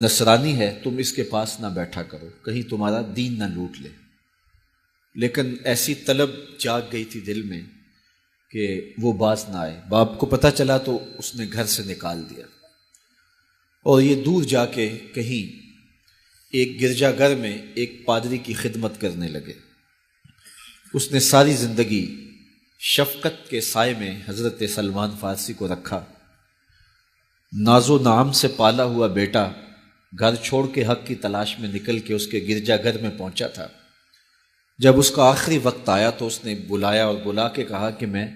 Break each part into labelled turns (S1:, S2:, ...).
S1: نصرانی ہے، تم اس کے پاس نہ بیٹھا کرو، کہیں تمہارا دین نہ لوٹ لے۔ لیکن ایسی طلب جاگ گئی تھی دل میں کہ وہ باز نہ آئے۔ باپ کو پتہ چلا تو اس نے گھر سے نکال دیا، اور یہ دور جا کے کہیں ایک گرجا گھر میں ایک پادری کی خدمت کرنے لگے۔ اس نے ساری زندگی شفقت کے سائے میں حضرت سلمان فارسی کو رکھا۔ ناز و نعم سے پالا ہوا بیٹا گھر چھوڑ کے حق کی تلاش میں نکل کے اس کے گرجا گھر میں پہنچا تھا۔ جب اس کا آخری وقت آیا تو اس نے بلایا اور بلا کے کہا کہ میں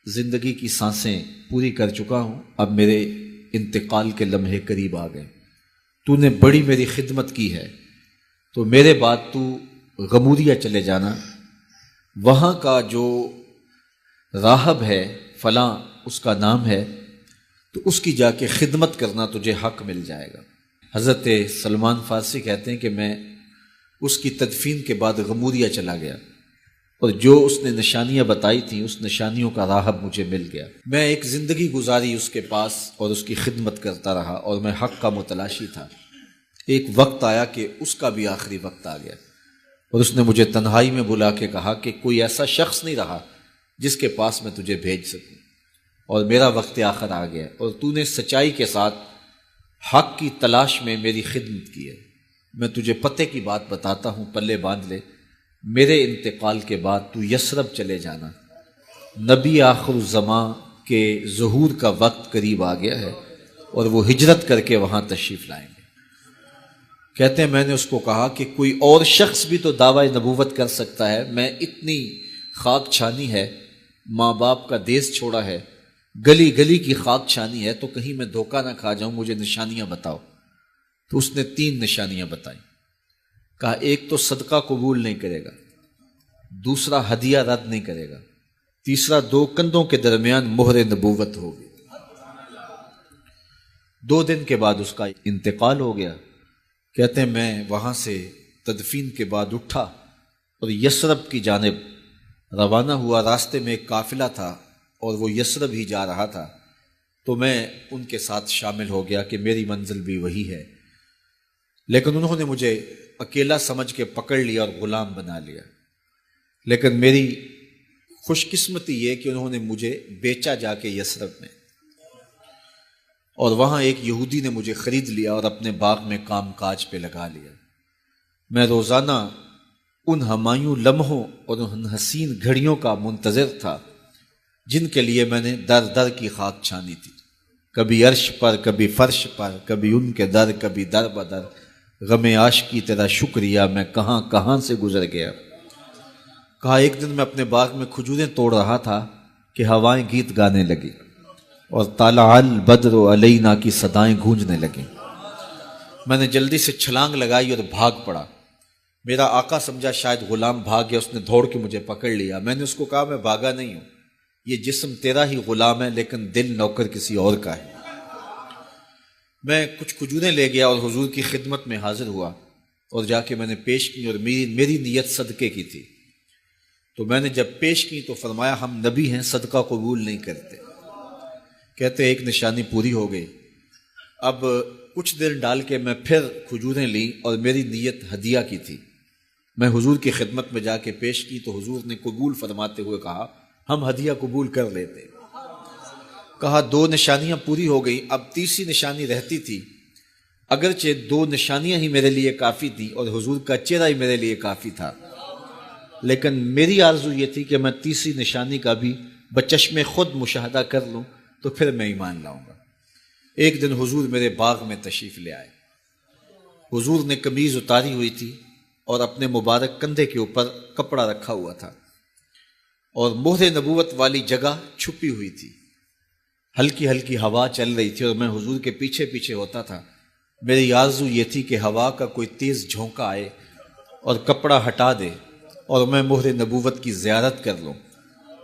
S1: زندگی کی سانسیں پوری کر چکا ہوں، اب میرے انتقال کے لمحے قریب آ گئے۔ تو نے بڑی میری خدمت کی ہے، تو میرے بعد تو غمودیہ چلے جانا، وہاں کا جو راہب ہے فلاں اس کا نام ہے، تو اس کی جا کے خدمت کرنا تجھے حق مل جائے گا۔ حضرت سلمان فارسی کہتے ہیں کہ میں اس کی تدفین کے بعد غمودیہ چلا گیا، اور جو اس نے نشانیاں بتائی تھیں اس نشانیوں کا راہب مجھے مل گیا۔ میں ایک زندگی گزاری اس کے پاس اور اس کی خدمت کرتا رہا، اور میں حق کا متلاشی تھا۔ ایک وقت آیا کہ اس کا بھی آخری وقت آ گیا، اور اس نے مجھے تنہائی میں بلا کے کہا کہ کوئی ایسا شخص نہیں رہا جس کے پاس میں تجھے بھیج سکوں، اور میرا وقت آخر آ گیا، اور تو نے سچائی کے ساتھ حق کی تلاش میں میری خدمت کی ہے۔ میں تجھے پتے کی بات بتاتا ہوں، پلے باندھ لے، میرے انتقال کے بعد تو یثرب چلے جانا، نبی آخر الزمان کے ظہور کا وقت قریب آ گیا ہے، اور وہ ہجرت کر کے وہاں تشریف لائیں گے۔ کہتے ہیں میں نے اس کو کہا کہ کوئی اور شخص بھی تو دعویٰ نبوت کر سکتا ہے، میں اتنی خاک چھانی ہے، ماں باپ کا دیس چھوڑا ہے، گلی گلی کی خاک چھانی ہے، تو کہیں میں دھوکہ نہ کھا جاؤں، مجھے نشانیاں بتاؤ۔ تو اس نے 3 نشانیاں بتائیں۔ کہا ایک تو صدقہ قبول نہیں کرے گا، دوسرا ہدیہ رد نہیں کرے گا، تیسرا 2 کندھوں کے درمیان مہر نبوت ہوگی۔ 2 دن کے بعد اس کا انتقال ہو گیا۔ کہتے ہیں میں وہاں سے تدفین کے بعد اٹھا اور یثرب کی جانب روانہ ہوا۔ راستے میں ایک قافلہ تھا اور وہ یثرب ہی جا رہا تھا، تو میں ان کے ساتھ شامل ہو گیا کہ میری منزل بھی وہی ہے۔ لیکن انہوں نے مجھے اکیلا سمجھ کے پکڑ لیا اور غلام بنا لیا۔ لیکن میری خوش قسمتی یہ کہ انہوں نے مجھے بیچا جا کے یثرب میں، اور وہاں ایک یہودی نے مجھے خرید لیا اور اپنے باغ میں کام کاج پہ لگا لیا۔ میں روزانہ ان ہمایوں لمحوں اور ان حسین گھڑیوں کا منتظر تھا جن کے لیے میں نے در در کی خاک چھانی تھی، کبھی عرش پر، کبھی فرش پر، کبھی ان کے در، کبھی در بدر۔ غم عاشقی تیرا شکریہ، میں کہاں کہاں سے گزر گیا۔ کہا ایک دن میں اپنے باغ میں کھجوریں توڑ رہا تھا کہ ہوائیں گیت گانے لگی، اور طلع البدر علینا کی صدائیں گونجنے لگیں۔ میں نے جلدی سے چھلانگ لگائی اور بھاگ پڑا۔ میرا آقا سمجھا شاید غلام بھاگ گیا، اس نے دوڑ کے مجھے پکڑ لیا۔ میں نے اس کو کہا میں بھاگا نہیں ہوں، یہ جسم تیرا ہی غلام ہے، لیکن دل نوکر کسی اور کا ہے۔ میں کچھ کھجوریں لے گیا اور حضور کی خدمت میں حاضر ہوا، اور جا کے میں نے پیش کی، اور میری نیت صدقے کی تھی۔ تو میں نے جب پیش کی تو فرمایا ہم نبی ہیں، صدقہ قبول نہیں کرتے۔ کہتے ایک نشانی پوری ہو گئی۔ اب کچھ دیر ڈال کے میں پھر کھجوریں لیں، اور میری نیت ہدیہ کی تھی۔ میں حضور کی خدمت میں جا کے پیش کی تو حضور نے قبول فرماتے ہوئے کہا ہم ہدیہ قبول کر لیتے۔ کہا 2 نشانیاں پوری ہو گئی، اب تیسری نشانی رہتی تھی۔ اگرچہ 2 نشانیاں ہی میرے لیے کافی تھی اور حضور کا چہرہ ہی میرے لیے کافی تھا، لیکن میری آرزو یہ تھی کہ میں تیسری نشانی کا بھی بچشم خود مشاہدہ کر لوں تو پھر میں ایمان لاؤں گا۔ ایک دن حضور میرے باغ میں تشریف لے آئے۔ حضور نے قمیض اتاری ہوئی تھی اور اپنے مبارک کندھے کے اوپر کپڑا رکھا ہوا تھا، اور مہر نبوت والی جگہ چھپی ہوئی تھی۔ ہلکی ہلکی ہوا چل رہی تھی اور میں حضور کے پیچھے پیچھے ہوتا تھا۔ میری آرزو یہ تھی کہ ہوا کا کوئی تیز جھونکا آئے اور کپڑا ہٹا دے اور میں مہر نبوت کی زیارت کر لوں۔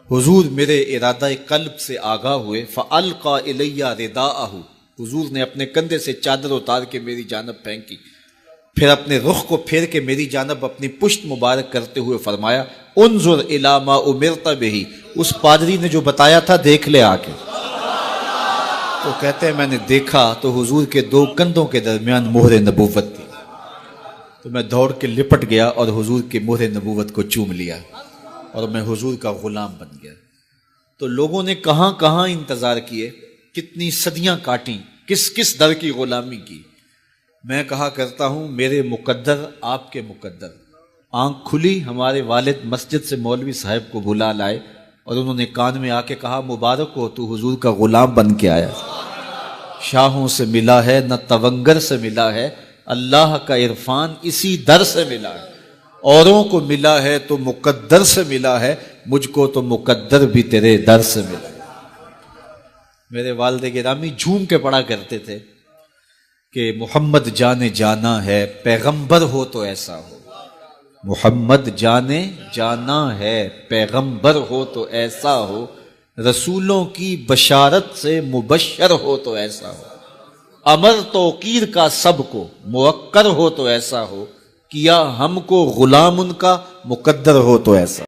S1: حضور میرے ارادہ قلب سے آگاہ ہوئے، فَأَلْقَى إِلَيَّ رِدَاءَهُ، حضور نے اپنے کندھے سے چادر اتار کے میری جانب پھینکی، پھر اپنے رخ کو پھیر کے میری جانب اپنی پشت مبارک کرتے ہوئے فرمایا انظر الی ما امرت بہ، اس پادری نے جو بتایا تھا دیکھ لے آ کے۔ تو کہتے ہیں میں نے دیکھا تو حضور کے دو کندھوں کے درمیان مہر نبوت تھی، تو میں دوڑ کے لپٹ گیا اور حضور کے مہر نبوت کو چوم لیا اور میں حضور کا غلام بن گیا۔ تو لوگوں نے کہاں کہاں انتظار کیے، کتنی صدیاں کاٹیں، کس کس در کی غلامی کی۔ میں کہا کرتا ہوں میرے مقدر آپ کے مقدر۔ آنکھ کھلی، ہمارے والد مسجد سے مولوی صاحب کو بلا لائے اور انہوں نے کان میں آ کے کہا مبارک ہو، تو حضور کا غلام بن کے آیا۔ شاہوں سے ملا ہے نہ تونگر سے ملا ہے، اللہ کا عرفان اسی در سے ملا ہے۔ اوروں کو ملا ہے تو مقدر سے ملا ہے، مجھ کو تو مقدر بھی تیرے در سے ملا ہے۔ میرے والد گرامی جھوم کے پڑھا کرتے تھے کہ محمد جانے جانا ہے پیغمبر ہو تو ایسا ہو، محمد جانے جانا ہے پیغمبر ہو تو ایسا ہو، رسولوں کی بشارت سے مبشر ہو تو ایسا ہو، امر توقیر کا سب کو موقر ہو تو ایسا ہو، کیا ہم کو غلام ان کا مقدر ہو تو ایسا۔